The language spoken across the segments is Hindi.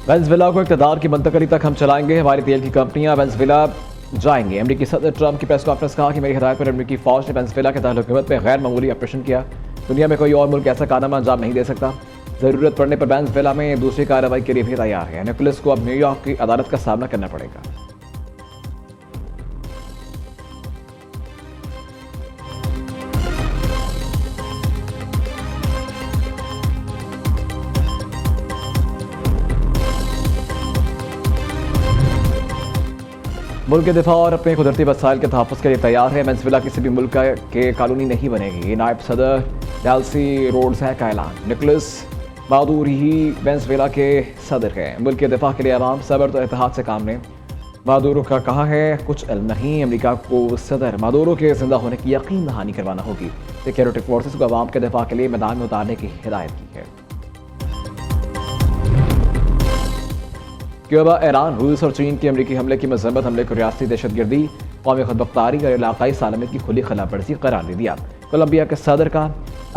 वेनेजुएला को इक़्तिदार की मुंतकली तक हम चलाएंगे, हमारी तेल की कंपनियां वेनेजुएला जाएंगे। अमेरिकी सदर ट्रंप की प्रेस कॉन्फ्रेंस कहा कि मेरी हिदायत पर अमेरिकी फौज ने वेनेजुएला के दारुल-ए-हुकूमत में गैर मामूली ऑपरेशन किया। दुनिया में कोई और मुल्क ऐसा कारनामा अंजाम नहीं दे सकता। ज़रूरत पड़ने पर वेनेजुएला में दूसरी कार्रवाई के लिए भी तैयार है। निकोलस को अब न्यूयॉर्क की अदालत का सामना करना पड़ेगा। मुल्क के दिफा और अपने कुदरती वसाइल के तहफ़्फ़ुज़ के लिए तैयार है। वेनेजुएला किसी भी मुल्क के कानूनी नहीं बनेगी। नायब सदर डेल्सी रोड्रिग्ज़ का ऐलान। निकोलस मादुरो ही वेनेजुएला के सदर हैं। मुल्क के दिफा के लिए अवाम सब्र और इत्तेहाद से काम लें। मादुरो का कहा है कुछ इल्म नहीं, अमेरिका को सदर मादुरो के जिंदा होने की यकीन दहानी करवाना होगी। सिक्योरिटी फोर्सेस को अवाम के दिफा के लिए मैदान में उतारने की हिदायत की है। क्यूबा, ईरान, रूस और चीन के अमरीकी हमले की मजम्मत, हमले को रियासती दहशतगर्दी, कौमी खुदमुख्तारी और इलाकाई सालमियत की खुली खिलाफवर्जी करार दे दिया। कोलंबिया के सदर का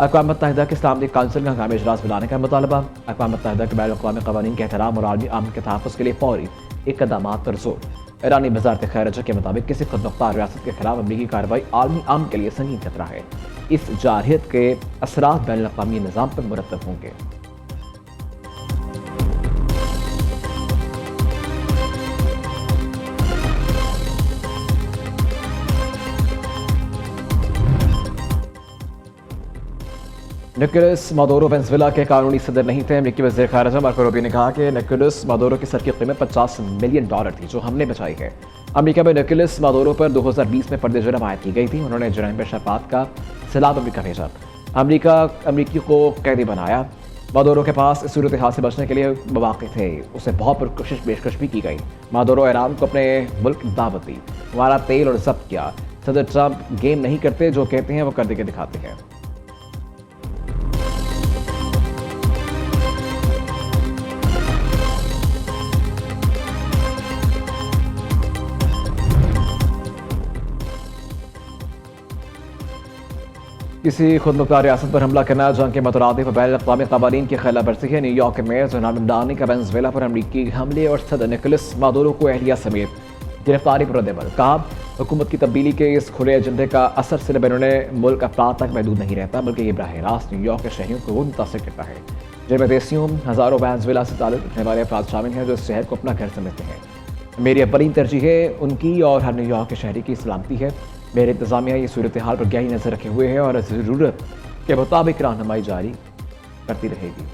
अक़वाम मुत्तहिदा के इस्लामी काउंसिल का हंगामी इजलास बुलाने का मुतालबा। अक़वाम मुत्तहिदा के बैनुल-अक़वामी क़वानीन के एहतराम और आलमी अमन के तहफ़्फ़ुज़ के लिए फौरी इक़दामात पर जोर। ईरानी वज़ारत ख़ारिजा के मुताबिक किसी खुदमुख्तार रियासत के खिलाफ अमरीकी कार्रवाई आलमी अमन के लिए संगीन खतरा है। इस जारहियत के असरात बैनुल-अक़वामी निज़ाम पर मुरतब होंगे। निकोलस मादुरो वेनेजुएला के कानूनी सदर नहीं थे। अमेरिकी वज़ीर ख़ारिजा मार्को रूबियो ने कहा कि निकोलस मादुरो की सर की कीमत $50 मिलियन थी, जो हमने बचाई है। अमेरिका में निकोलस मादुरो पर 2020 में पर्दे जुर्म आयद की गई थी। उन्होंने जराइम पेशा पात का सलाब अमेरिका भेजा, अमेरिकी को कैदी बनाया। मादुरो के पास इस सूरत हाल से बचने के लिए मौक़े थे। उसे बहुत पुरकोशिश पेशकश भी की गई। मादुरो ईरान को अपने मुल्क दावत दी, हमारा तेल और जब्त किया। सदर ट्रंप गेम नहीं करते, जो कहते हैं वो कर के दिखाते हैं। किसी खुदमुख्तार रियासत पर हमला करना जंग के मुतरादिफ बैनुल-अक़वामी क़वानीन की खिलाफ वर्जी है। न्यूयॉर्क के मेयर जोनाल्ड ममदानी का वेनेजुएला पर अमरीकी हमले और सदर निकोलस मादुरो को एहलिया समेत गिरफ्तारी पर रद्द-ए-अमल। कहा हुकूमत की तब्दीली के इस खुले एजेंडे का असर सिर्फ बैरून मुल्क अफराद तक महदूद नहीं रहता, बल्कि ये बराह रास्त न्यूयॉर्क के शहरियों को वो मुतासर करता है, जिनमें देसियों हज़ारों वेनेजुएला से ताल्लुक़ रखने वाले अफराद शामिल हैं, जो इस शहर को अपना घर समझते हैं। मेरी अपनी तरजीह उनकी और हर न्यूयॉर्क के शहरी की सलामती है। मेरे इंतज़ामिया ये सूरत हाल पर गहरी नज़र रखे हुए हैं और ज़रूरत के मुताबिक रहनुमाई जारी करती रहेगी।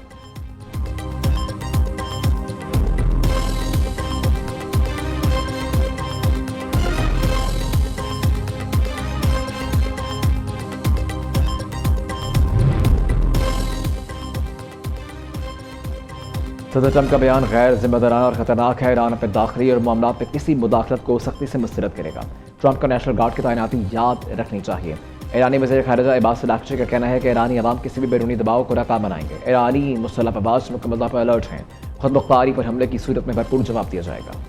सदर ट्रंप का बयान गैर जिम्मेदाराना और खतरनाक है। ईरान अपने दाखिली और मामलात में किसी मुदाखलत को सख्ती से मुस्तरद करेगा। ट्रंप को नेशनल गार्ड की तैनाती याद रखनी चाहिए। ईरानी वज़ीर ख़ारिजा अब्बास अराग़ची का कहना है कि ईरानी अवाम किसी भी बैरूनी दबाव को नाकाम बनाएंगे। ईरानी मुसल्लह अफवाज मुकम्मल तौर पर अलर्ट हैं। खुदमुख्तारी पर हमले की सूरत में भरपूर जवाब दिया जाएगा।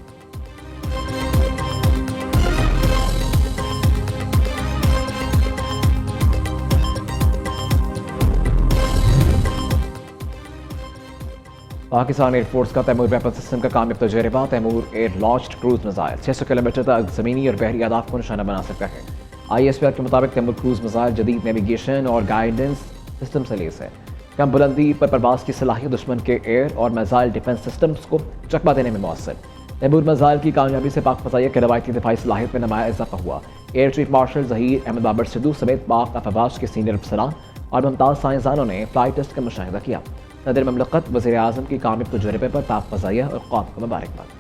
पाकिस्तान एयरफोर्स का तैमूर वेपन सिस्टम का कामयाब तजर्बा। Taimur air launched cruise missile 600 kilometre तक ज़मीनी और बहरी अहदाफ को निशाना बना सकता है। ISPR के मुताबिक तैमूर क्रूज मिसाइल जदीद नेविगेशन और गाइडेंस सिस्टम से लैस है। कम बुलंदी पर परवाज की सलाहियत दुश्मन के एयर और मिसाइल डिफेंस सिस्टम्स को चकमा देने में मौसर। तैमूर मिसाइल की कामयाबी से पाक फ़ज़ाइया की रवायती दिफाई सलाहियत में नमाया इजाफा हुआ। Air chief marshal Zaheer Ahmed Babar Sidhu समेत पाक अफवाज के सीनियर अफसरान और मुमताज़ साइंसदानों ने फ्लाइट टेस्ट का मुशाहिदा किया। सदर ममलकत वज़ीर आज़म की कामयाब तजुर्बे पर पाक फ़ज़ाइया और कौम को मुबारकबाद।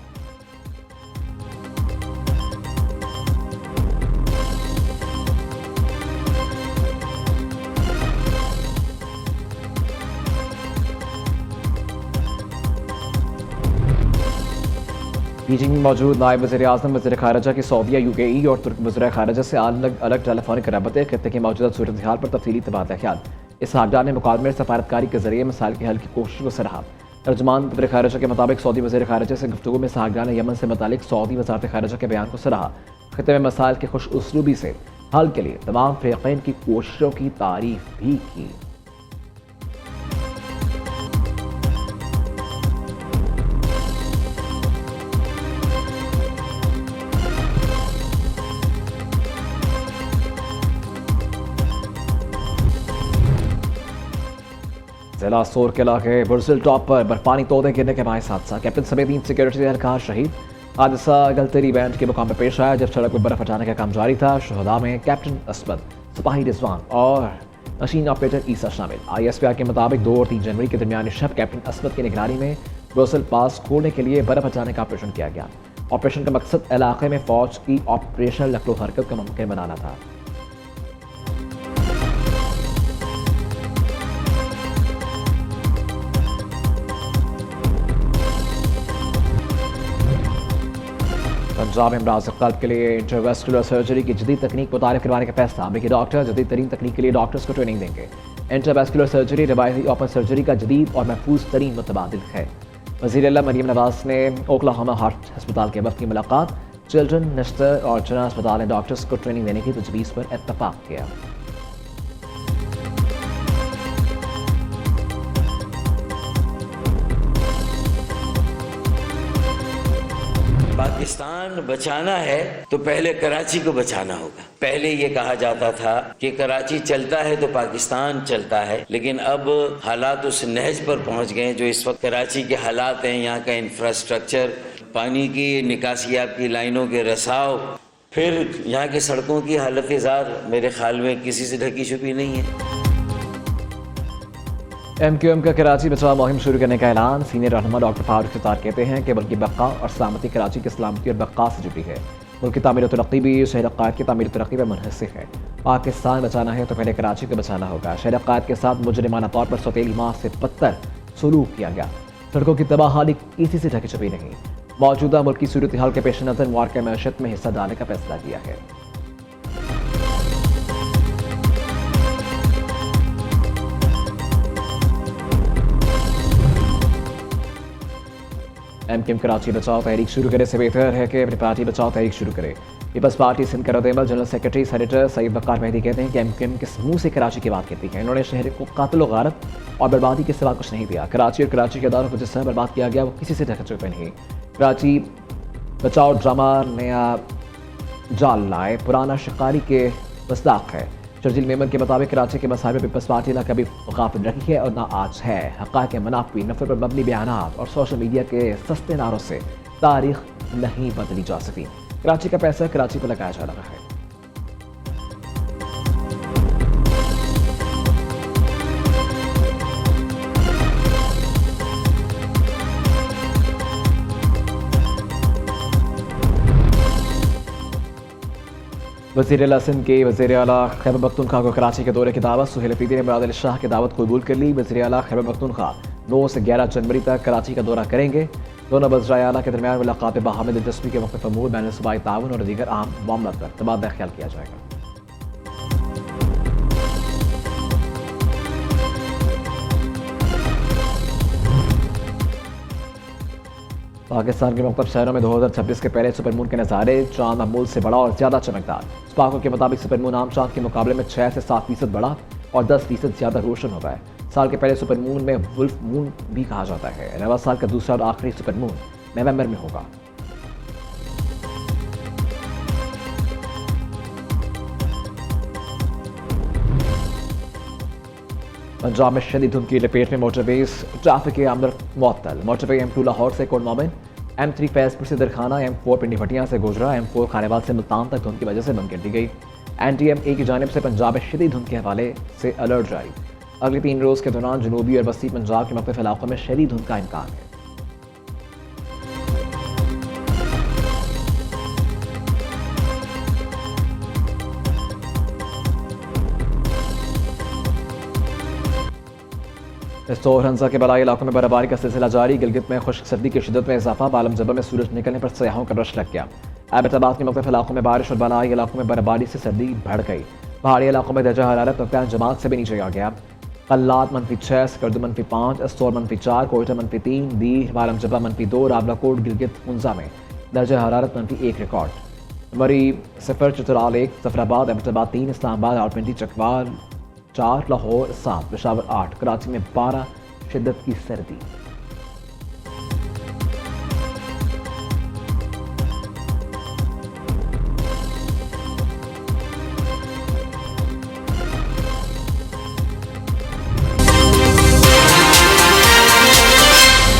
बीजिंग में मौजूद नायब वज़ीर आज़म वज़ीर ख़ारिजा की सऊदीया, UAE और तुर्क वज़ीर ख़ारिजा से अलग अलग टेलीफोनिक रबते खत्ते की मौजूदा सूरत हाल पर तफसीली तबादला ख्याल। इसहाक डार ने मुकालमे सफारतकारी के जरिए मसाइल के हल की कोशिश को सराहा। तर्जुमान वज़ीर ख़ारिजा के मुताबिक सऊदी वज़ीर ख़ारिजा से गुफ्तगू में इसहाक डार ने यमन से मुतालिक सऊदी वज़ारत ख़ारिजा के बयान को सराहा। खत्ते में मसाइल के खुश उसलूबी से हल के लिए तमाम फ़रीक़ैन की कोशिशों की तारीफ भी की। जिला सोर किला के बुरसिल टॉप पर बर्फानी तोड़े गिरने के बायस हादसा, कैप्टन समेत 3 सिक्योरिटी एहलकार शहीद। हादसा गलतेरी बैंड के मुकाम पर पेश आया जब सड़क पर बर्फ हटाने का काम जारी था। शहदा में कैप्टन असमद, सिपाही रिजवान और मशीन ऑपरेटर ईसा शामिल। ISPR के मुताबिक 2 और 3 जनवरी के दरमियान शब कैप्टन असमद की निगरानी में ब्रुसेल पास खोलने के लिए बर्फ हटाने का ऑपरेशन किया गया। ऑपरेशन का मकसद इलाके में फौज की ऑपरेशनल नकलो हरकत को मुमकिन बनाना था। पंजाब में अमराज़ क़ल्ब के लिए इंटरवेस्कुलर सर्जरी की जदीद तकनीक मुतारिफ करवाने का फैसला। अमेरिकी डॉक्टर जदीद तरीन तकनीक के लिए डॉक्टर्स को ट्रेनिंग देंगे। इंटरवेस्कुलर सर्जरी रवायती ओपन सर्जरी का जदीद और महफूज तरीन मुतबादिल है। वज़ीर आला मरियम नवाज ने ओक्लाहोमा हार्ट अस्पताल के वक्त की मुलाकात। चिल्ड्रन, नश्तर और जना अस्पताल ने डॉक्टर्स को ट्रेनिंग देने की तजवीज़ पर इत्तफाक किया। पाकिस्तान बचाना है तो पहले कराची को बचाना होगा। पहले ये कहा जाता था कि कराची चलता है तो पाकिस्तान चलता है, लेकिन अब हालात उस नहज पर पहुंच गए जो इस वक्त कराची के हालात हैं। यहाँ का इंफ्रास्ट्रक्चर, पानी की निकासियाब की लाइनों के रसाव, फिर यहाँ की सड़कों की हालत ज़ार मेरे ख्याल में किसी से ढकी छुपी नहीं है। MQM का कराची बचाव मुहिम शुरू करने का ऐलान। सीनियर रहनुमा डॉक्टर फारूक सत्तार कहते हैं कि मुल्क की बक्का और सलामती कराची की सलामती और बक्का से जुड़ी है। मुल्क की तामीर तरक्की भी शहर अक्काद की तामीर तरक्की पर मुनहसिर है। पाकिस्तान बचाना है तो पहले कराची को बचाना होगा। शहर अक्काद के साथ मुजरिमाना तौर पर सौतेली माह से बदतर सलूक किया गया। सड़कों की तबाहाली किसी से ढकी छुपी नहीं। मौजूदा मुल्क की सूरत हाल के पेश नज़र मुआरके मैशत में हिस्सा डालने का फैसला किया है। MQM कराची बचाओ तहरीक शुरू करे से बेहतर है कि अपनी पार्टी बचाओ तहरीक शुरू करे। पीपल्स पार्टी सिंध का रद्द-ए-अमल जनरल सेक्रेटरी सेनेटर सईद वक़ार मेहदी कहते हैं कि MQM किस मुंह से कराची की बात कहती है। इन्होंने शहर को कातिल व गारत और बर्बादी के सिवा कुछ नहीं दिया। कराची और कराची के अदारों को जिस तरह बर्बाद किया गया वो किसी से ढका छुपा नहीं। कराची बचाओ ड्रामा नया जाल लाए, पुराना शिकारी के मसदाक है। शर्जील मेमन के मुताबिक कराची के मसाइल में पीपल्स पार्टी ना कभी गाफिल रही है और ना आज है। हक़ाइक़ मनाफ़ी, नफ़रत पर मबनी बयानात और सोशल मीडिया के सस्ते नारों से तारीख नहीं बदली जा सकी। कराची का पैसा कराची पर लगाया जा रहा है। वज़ीर आला सिंध के वज़ीर आला खैबर पख्तूनख्वा को कराची के दौरे की दावत। सुहेल अफरीदी ने मुराद अली शाह की दावत कबूल कर ली। वज़ीर आला खैबर पख्तूनख्वा 9 से 11 जनवरी तक कराची का दौरा करेंगे। दोनों वज़राए आला के दरमियान मुलाकात बाहमी दिलचस्पी के मौके पर अमूर, बैनुल सूबाई ताउन और दीगर अहम मामलों पर तबादला ख्याल किया जाएगा। पाकिस्तान के मुख्तलिफ शहरों में 2026 के पहले सुपरमून के नज़ारे। चांद मामूल से बड़ा और ज़्यादा चमकदार। स्पार्को के मुताबिक सुपरमून आम चांद के मुकाबले में 6 से 7% बड़ा और 10% ज़्यादा रोशन होगा। साल के पहले सुपरमून में वुल्फ मून भी कहा जाता है। नवा साल का दूसरा और आखिरी सुपरमून नवंबर में होगा। पंजाब में शदीद धुंध की लपेट में मोटरवेज ट्रैफिक के आमद मुअत्तल। मोटरवे M2 लाहौर से कोट मोमिन, M3 फैजपुर से दरखाना, M4 पिंडी भटिया से गुजरा, M4 खानेवाल से मुल्तान तक धुंध की वजह से बंद कर दी गई। NTMA की जानिब से पंजाब में शदीद धुंध के हवाले से अलर्ट जारी। अगले 3 रोज़ के दौरान जनूबी और वस्ती पंजाब के मुख्तलिफ इलाकों में शदीद धुंध का इम्कान है। सोर हंसा के बलाई इलाकों में बर्फबारी का सिलसिला जारी। गिलगित में खुश्क सर्दी की शिद्दत में इजाफा। बालम जबा में सूरज निकलने पर सयाहों का रश लग गया। एबटाबाद के मुख्तलिफ इलाकों में बारिश और बलाई इलाकों में बर्फबारी से सर्दी बढ़ गई। पहाड़ी इलाकों में दर्जा हरारत नुकता जमात से भी नीचे आ गया। कल्लात -6, स्कर्दू -5, एस्तोर -4, कोयटा -3, दीर, बालम जबा -2, रावलाकोट, गिलगित मुंजा में दर्जा हरारत -1 रिकॉर्ड। मरी 0, चित्राल 1, जफराबाद एबटाबाद 3, इस्लामाबाद रावलपिंडी चकवाल 4, लाहौर 7, पेशावर 8, कराची में 12 शिद्दत की सर्दी।